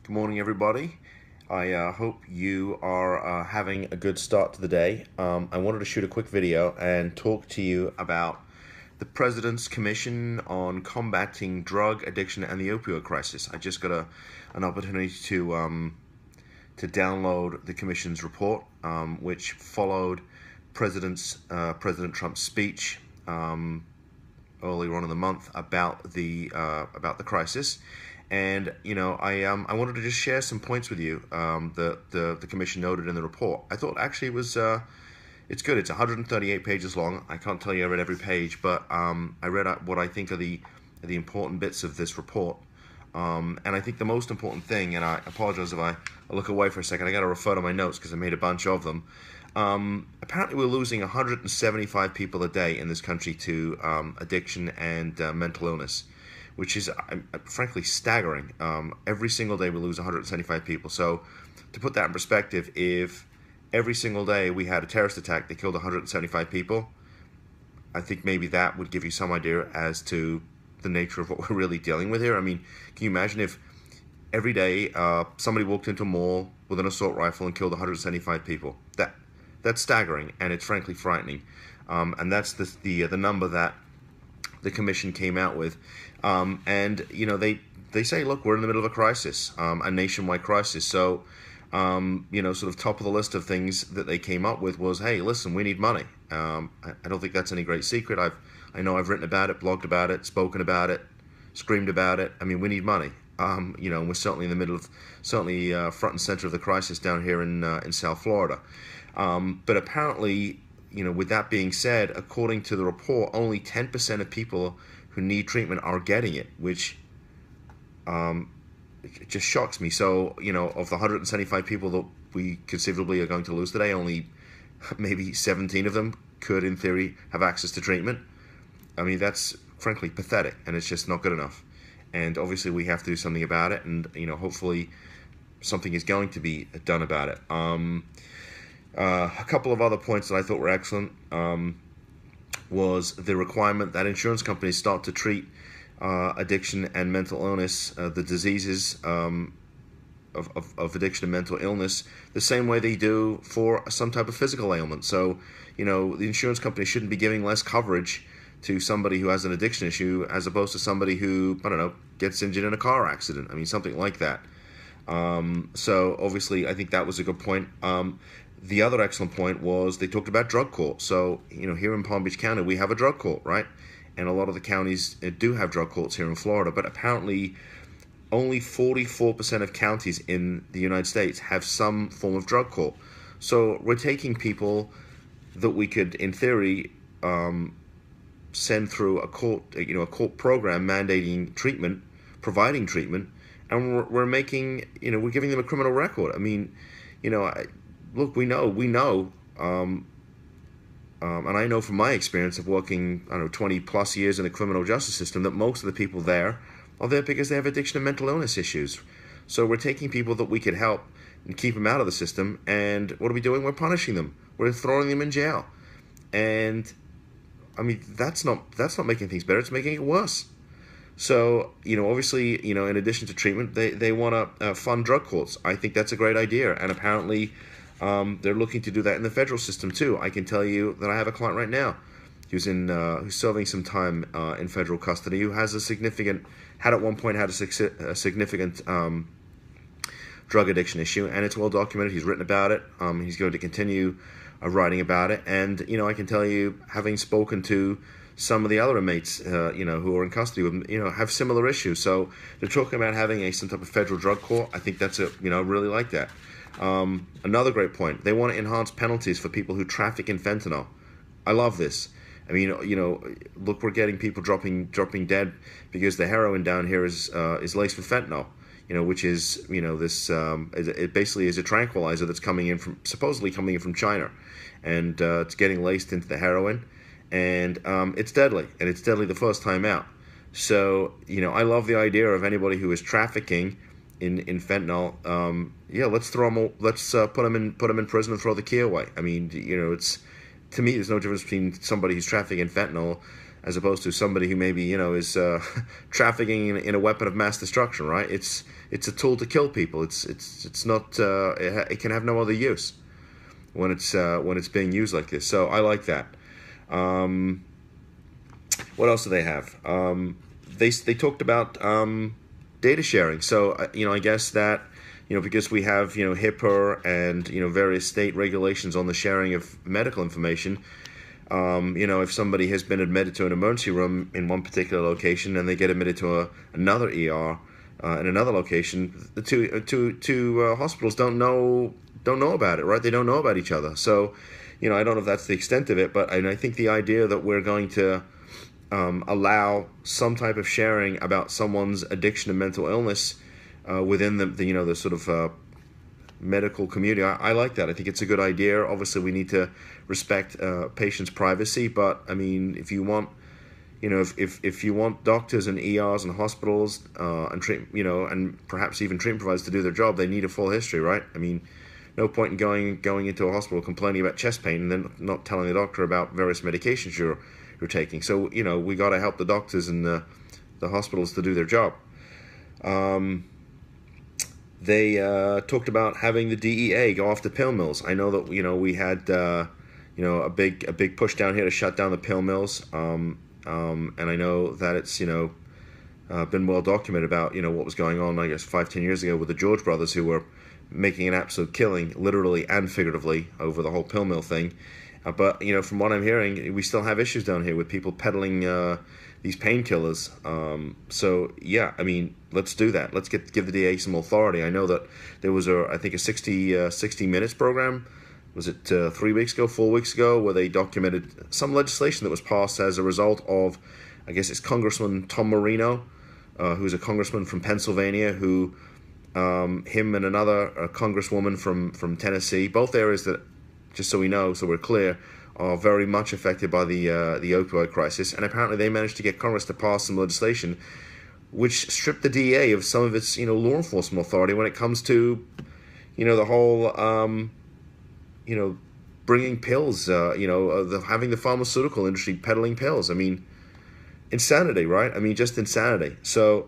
Good morning, everybody. I hope you are having a good start to the day. I wanted to shoot a quick video and talk to you about the President's Commission on Combating Drug Addiction and the Opioid Crisis. I just got an opportunity to download the Commission's report, which followed President Trump's speech earlier on in the month about the crisis. And I wanted to just share some points with you that the commission noted in the report. I thought actually it was it's good. It's 138 pages long. I can't tell you I read every page, but I read what I think are the important bits of this report. And I think the most important thing, and I apologize if I look away for a second, I got to refer to my notes because I made a bunch of them. Apparently we're losing 175 people a day in this country to addiction and mental illness, which is frankly staggering. Every single day we lose 175 people. So to put that in perspective, if every single day we had a terrorist attack that killed 175 people, I think maybe that would give you some idea as to the nature of what we're really dealing with here. I mean, can you imagine if every day somebody walked into a mall with an assault rifle and killed 175 people? That's staggering, and it's frankly frightening. And that's the number that the commission came out with. And they say, look, we're in the middle of a crisis, a nationwide crisis. So sort of top of the list of things that they came up with was, hey, listen, we need money. I don't think that's any great secret. I know I've written about it, blogged about it, spoken about it, screamed about it. I mean, we need money. We're certainly in the middle of, front and center of the crisis down here in South Florida. But apparently, with that being said, according to the report, only 10% of people who need treatment are getting it, which it just shocks me. So, of the 175 people that we conceivably are going to lose today, only maybe 17 of them could, in theory, have access to treatment. I mean, that's frankly pathetic, and it's just not good enough. And obviously, we have to do something about it, and hopefully, something is going to be done about it. A couple of other points that I thought were excellent was the requirement that insurance companies start to treat addiction and mental illness, the diseases of addiction and mental illness, the same way they do for some type of physical ailment. So, the insurance company shouldn't be giving less coverage to somebody who has an addiction issue as opposed to somebody who, gets injured in a car accident. I mean, something like that. So obviously, I think that was a good point. The other excellent point was they talked about drug court. So, here in Palm Beach County, we have a drug court, right? And a lot of the counties do have drug courts here in Florida, but apparently only 44% of counties in the United States have some form of drug court. So we're taking people that we could, in theory, send through a court program mandating treatment, providing treatment, and we're making, we're giving them a criminal record. I mean, look, we know, and I know from my experience of working, 20 plus years in the criminal justice system, that most of the people there are there because they have addiction and mental illness issues. So we're taking people that we could help and keep them out of the system, and what are we doing? We're punishing them. We're throwing them in jail. And I mean, that's not making things better. It's making it worse. So, obviously, in addition to treatment, they want to fund drug courts. I think that's a great idea. And apparently, they're looking to do that in the federal system, too. I can tell you that I have a client right now who's serving some time in federal custody, who has a significant drug addiction issue, and it's well documented. He's written about it. He's going to continue writing about it. And, I can tell you, having spoken to some of the other inmates, who are in custody with him, have similar issues. So they're talking about having some type of federal drug court. I think that's really like that. Another great point. They want to enhance penalties for people who traffic in fentanyl. I love this. I mean, look, we're getting people dropping dead because the heroin down here is laced with fentanyl. Which is this it basically is a tranquilizer that's supposedly coming in from China, and it's getting laced into the heroin, and it's deadly, and it's deadly the first time out. So I love the idea of anybody who is trafficking in fentanyl. Let's put them in prison and throw the key away. I mean, it's, to me, there's no difference between somebody who's trafficking fentanyl as opposed to somebody who maybe, you know, is trafficking in a weapon of mass destruction, right? It's a tool to kill people. It's not it can have no other use when it's being used like this. So I like that. What else do they have? They talked about data sharing. So you know, I guess that, you know, because we have, you know, HIPAA and, you know, various state regulations on the sharing of medical information. You know, if somebody has been admitted to an emergency room in one particular location and they get admitted to another ER in another location, the two hospitals don't know about it, right? They don't know about each other. So, you know, I don't know if that's the extent of it, but I think the idea that we're going to allow some type of sharing about someone's addiction and mental illness within the you know, the sort of medical community, I like that. I think it's a good idea. Obviously, we need to respect patients' privacy, but I mean, if you want, you know, if you want doctors and ERs and hospitals and you know, and perhaps even treatment providers to do their job, they need a full history, right? I mean, no point in going into a hospital complaining about chest pain and then not telling the doctor about various medications you're taking. So, you know, we got to help the doctors and the hospitals to do their job. They talked about having the DEA go after pill mills. I know that, you know, we had you know, a big push down here to shut down the pill mills, and I know that it's, you know, been well documented about, you know, what was going on, I guess 5-10 years ago with the George brothers, who were making an absolute killing, literally and figuratively, over the whole pill mill thing. But, you know, from what I'm hearing, we still have issues down here with people peddling these painkillers. So, yeah, I mean, let's do that. Let's give the DA some authority. I know that there was, I think, a 60 Minutes program. Was it 3 weeks ago, 4 weeks ago, where they documented some legislation that was passed as a result of, I guess it's Congressman Tom Marino, who's a congressman from Pennsylvania, who, him and another congresswoman from Tennessee, both areas that, just so we know, so we're clear, are very much affected by the opioid crisis. And apparently they managed to get Congress to pass some legislation which stripped the DEA of some of its, you know, law enforcement authority when it comes to, you know, the whole, you know, bringing pills, you know, having the pharmaceutical industry peddling pills. I mean, insanity, right? I mean, just insanity. So,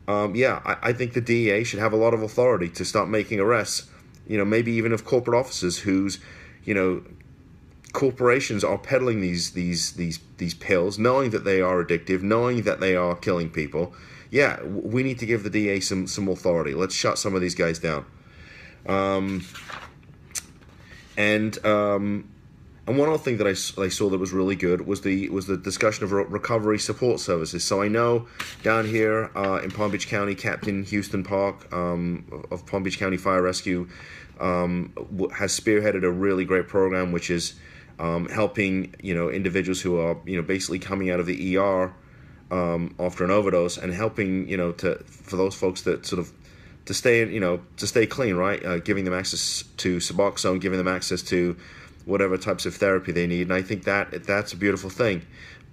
yeah, I think the DEA should have a lot of authority to start making arrests, you know, maybe even of corporate officers whose, you know, corporations are peddling these pills, knowing that they are addictive, knowing that they are killing people. Yeah, we need to give the DA some authority. Let's shut some of these guys down. And one other thing that I saw that was really good was the discussion of recovery support services. So I know down here in Palm Beach County, Captain Houston Park of Palm Beach County Fire Rescue has spearheaded a really great program, which is helping, you know, individuals who are, you know, basically coming out of the ER after an overdose, and helping, you know, for those folks that sort of to stay clean, right? Giving them access to Suboxone, giving them access to whatever types of therapy they need. And I think that's a beautiful thing.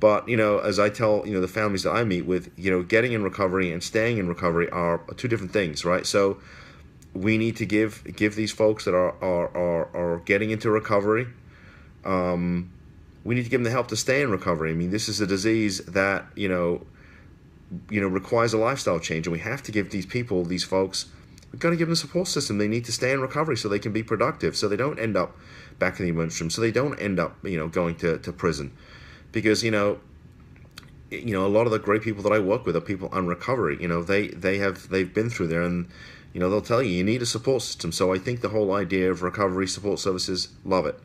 But, you know, as I tell, you know, the families that I meet with, you know, getting in recovery and staying in recovery are two different things, right? So we need to give these folks that are getting into recovery, we need to give them the help to stay in recovery. I mean, this is a disease that, you know, requires a lifestyle change, and we have to give these people, these folks, we've got to give them a support system. They need to stay in recovery so they can be productive, so they don't end up back in the emergency room, so they don't end up, you know, going to prison. Because, you know, a lot of the great people that I work with are people on recovery. You know, they've been through there, and, you know, they'll tell you need a support system. So I think the whole idea of recovery support services, love it.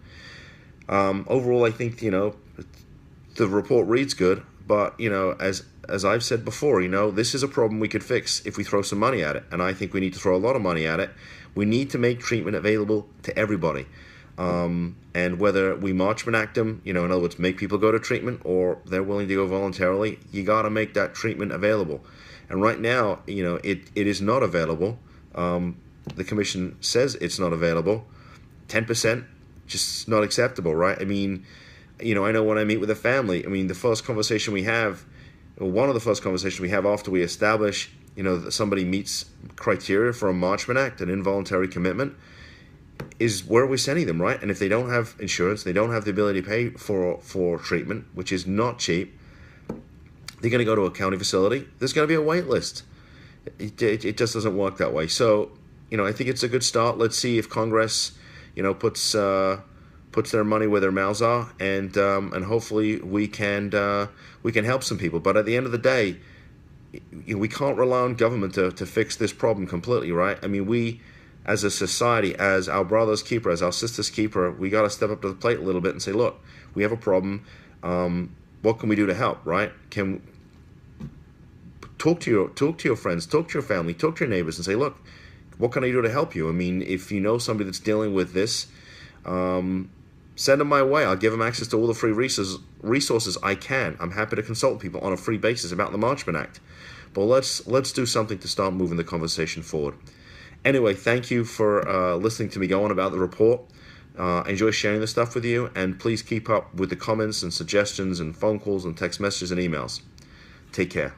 Overall, I think, you know, the report reads good, but, you know, as I've said before, you know, this is a problem we could fix if we throw some money at it, and I think we need to throw a lot of money at it. We need to make treatment available to everybody, and whether we Marchman Act them, you know, in other words, make people go to treatment, or they're willing to go voluntarily, you got to make that treatment available. And right now, you know, it is not available. The commission says it's not available. 10%, just not acceptable, right? I mean, you know, I know when I meet with a family, I mean, the first conversation we have, one of the first conversations we have after we establish, you know, that somebody meets criteria for a Marchman Act, an involuntary commitment, is where are we sending them, right? And if they don't have insurance, they don't have the ability to pay for treatment, which is not cheap, they're going to go to a county facility. There's going to be a wait list. It just doesn't work that way. So, I think it's a good start. Let's see if Congress, puts their money where their mouths are, and hopefully we can help some people. But at the end of the day, we can't rely on government to fix this problem completely, right? I mean, we as a society, as our brother's keeper, as our sister's keeper, we got to step up to the plate a little bit and say, look, we have a problem. What can we do to help, right? Can talk to your friends, talk to your family, talk to your neighbors, and say, look, what can I do to help you? I mean, if you know somebody that's dealing with this, send them my way. I'll give them access to all the free resources I can. I'm happy to consult people on a free basis about the Marchman Act. But let's do something to start moving the conversation forward. Anyway, thank you for listening to me go on about the report. I enjoy sharing this stuff with you, and please keep up with the comments and suggestions and phone calls and text messages and emails. Take care.